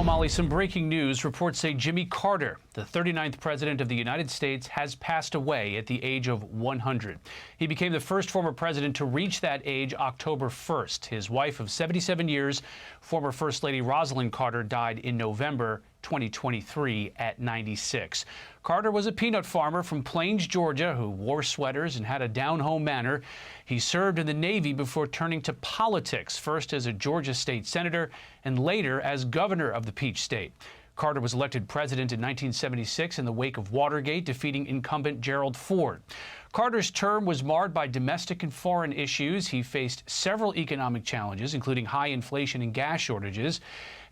Well, Molly, some breaking news. Reports say Jimmy Carter, the 39th president of the United States, has passed away at the age of 100. He became the first former president to reach that age October 1st. His wife of 77 years, former First Lady Rosalind Carter, died in November 2023 at 96. Carter was a peanut farmer from Plains, Georgia, who wore sweaters and had a down-home manner. He served in the Navy before turning to politics, first as a Georgia state senator and later as governor of the Peach State. Carter was elected president in 1976 in the wake of Watergate, defeating incumbent Gerald Ford. Carter's term was marred by domestic and foreign issues. He faced several economic challenges, including high inflation and gas shortages.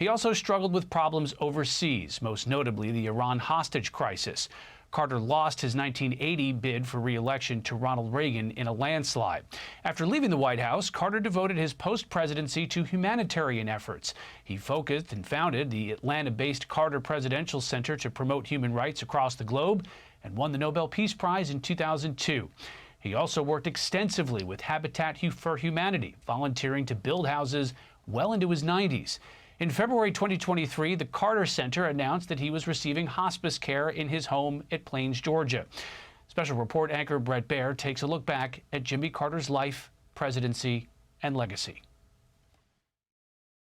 He also struggled with problems overseas, most notably the Iran hostage crisis. Carter lost his 1980 bid for re-election to Ronald Reagan in a landslide. After leaving the White House, Carter devoted his post-presidency to humanitarian efforts. He focused and founded the Atlanta-based Carter Presidential Center to promote human rights across the globe and won the Nobel Peace Prize in 2002. He also worked extensively with Habitat for Humanity, volunteering to build houses well into his 90s. In February 2023, the Carter Center announced that he was receiving hospice care in his home at Plains, Georgia. Special report anchor Bret Baier takes a look back at Jimmy Carter's life, presidency, and legacy.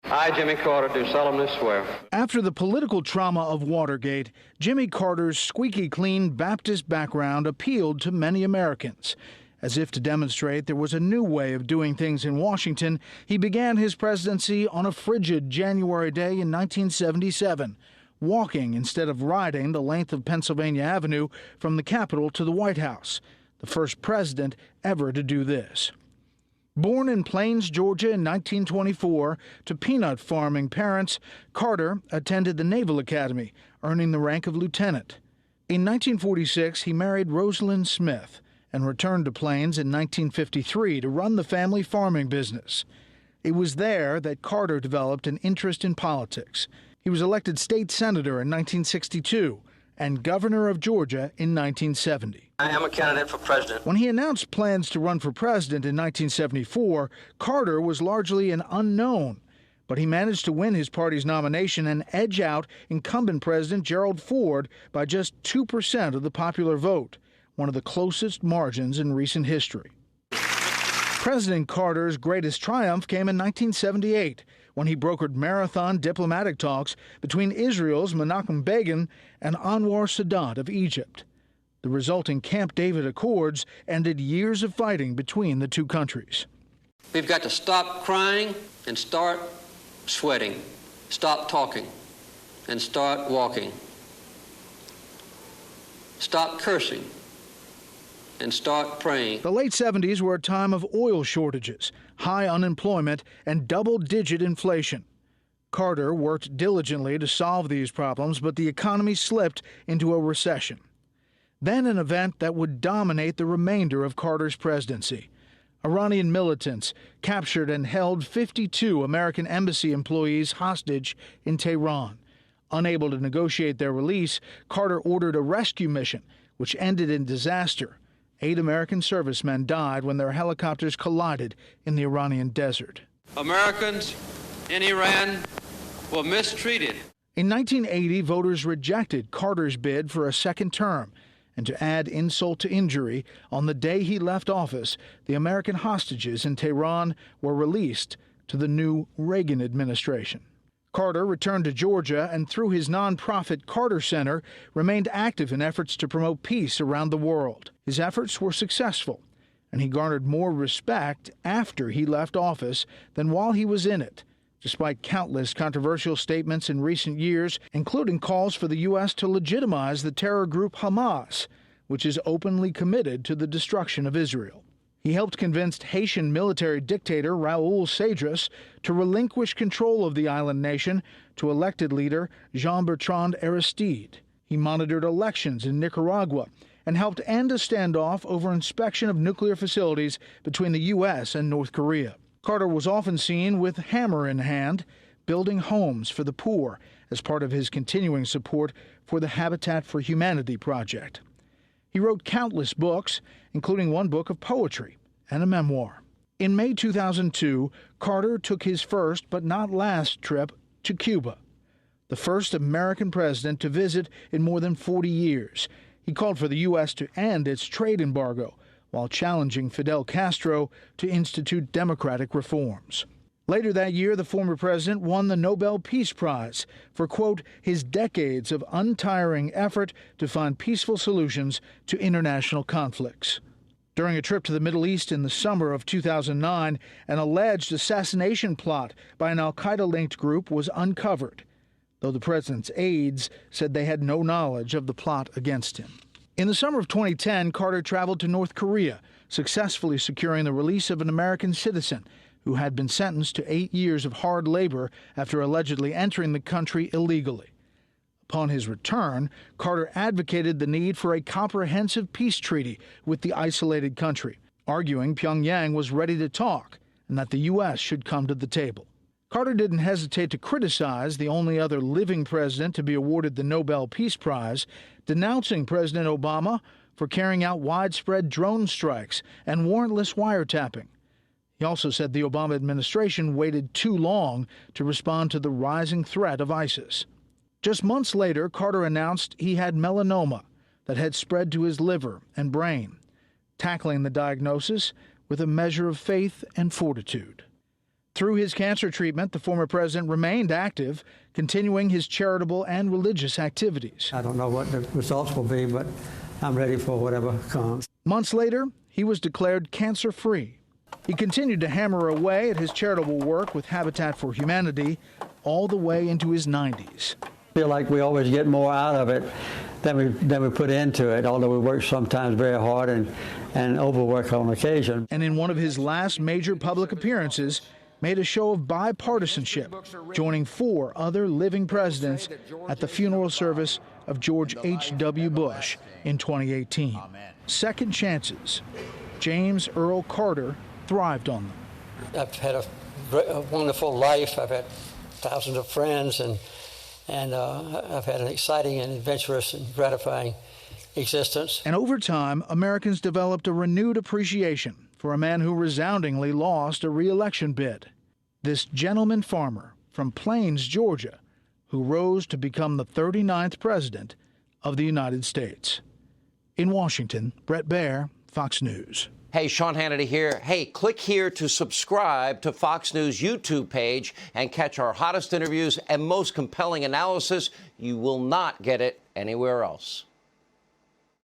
I, Jimmy Carter, do solemnly swear. After the political trauma of Watergate, Jimmy Carter's squeaky clean Baptist background appealed to many Americans. As if to demonstrate there was a new way of doing things in Washington, he began his presidency on a frigid January day in 1977, walking instead of riding the length of Pennsylvania Avenue from the Capitol to the White House, the first president ever to do this. Born in Plains, Georgia in 1924 to peanut farming parents, Carter attended the Naval Academy, earning the rank of lieutenant. In 1946, he married Rosalind Smith and returned to Plains in 1953 to run the family farming business. It was there that Carter developed an interest in politics. He was elected state senator in 1962 and governor of Georgia in 1970. I am a candidate for president. When he announced plans to run for president in 1974, Carter was largely an unknown, but he managed to win his party's nomination and edge out incumbent President Gerald Ford by just 2% of the popular vote, one of the closest margins in recent history. President Carter's greatest triumph came in 1978, when he brokered marathon diplomatic talks between Israel's Menachem Begin and Anwar Sadat of Egypt. The resulting Camp David Accords ended years of fighting between the two countries. We've got to stop crying and start sweating, stop talking and start walking, stop cursing and start praying. The late 70s were a time of oil shortages, high unemployment, and double-digit inflation. Carter worked diligently to solve these problems, but the economy slipped into a recession. Then an event that would dominate the remainder of Carter's presidency. Iranian militants captured and held 52 American embassy employees hostage in Tehran. Unable to negotiate their release, Carter ordered a rescue mission, which ended in disaster. 8 American servicemen died when their helicopters collided in the Iranian desert. Americans in Iran were mistreated. In 1980, voters rejected Carter's bid for a second term. And to add insult to injury, on the day he left office, the American hostages in Tehran were released to the new Reagan administration. Carter returned to Georgia and, through his nonprofit Carter Center, remained active in efforts to promote peace around the world. His efforts were successful, and he garnered more respect after he left office than while he was in it, despite countless controversial statements in recent years, including calls for the U.S. to legitimize the terror group Hamas, which is openly committed to the destruction of Israel. He helped convince Haitian military dictator Raúl Cedras to relinquish control of the island nation to elected leader Jean-Bertrand Aristide. He monitored elections in Nicaragua and helped end a standoff over inspection of nuclear facilities between the U.S. and North Korea. Carter was often seen with hammer in hand, building homes for the poor as part of his continuing support for the Habitat for Humanity project. He wrote countless books, including one book of poetry and a memoir. In May 2002, Carter took his first but not last trip to Cuba. the first American president to visit in more than 40 years. He called for the U.S. to end its trade embargo while challenging Fidel Castro to institute democratic reforms. Later that year, the former president won the Nobel Peace Prize for, quote, his decades of untiring effort to find peaceful solutions to international conflicts. During a trip to the Middle East in the summer of 2009, an alleged assassination plot by an al-Qaeda-linked group was uncovered, though the president's aides said they had no knowledge of the plot against him. In the summer of 2010, Carter traveled to North Korea, successfully securing the release of an American citizen who had been sentenced to 8 years of hard labor after allegedly entering the country illegally. Upon his return, Carter advocated the need for a comprehensive peace treaty with the isolated country, arguing Pyongyang was ready to talk and that the U.S. should come to the table. Carter didn't hesitate to criticize the only other living president to be awarded the Nobel Peace Prize, denouncing President Obama for carrying out widespread drone strikes and warrantless wiretapping. He also said the Obama administration waited too long to respond to the rising threat of ISIS. Just months later, Carter announced he had melanoma that had spread to his liver and brain, tackling the diagnosis with a measure of faith and fortitude. Through his cancer treatment, the former president remained active, continuing his charitable and religious activities. I don't know what the results will be, but I'm ready for whatever comes. Months later, he was declared cancer-free. He continued to hammer away at his charitable work with Habitat for Humanity all the way into his 90s. I feel like we always get more out of it than we put into it, although we work sometimes very hard and overwork on occasion. And in one of his last major public appearances, made a show of bipartisanship, joining 4 other living presidents at the funeral service of George H.W. Bush in 2018. Second chances. James Earl Carter thrived on them. I've had a wonderful life. I've had thousands of friends, and I've had an exciting and adventurous and gratifying existence. And over time, Americans developed a renewed appreciation for a man who resoundingly lost a re-election bid. This gentleman farmer from Plains, Georgia, who rose to become the 39th president of the United States. In Washington, Bret Baier, Fox News. Hey, Sean Hannity here. Hey, click here to subscribe to Fox News YouTube page and catch our hottest interviews and most compelling analysis. You will not get it anywhere else.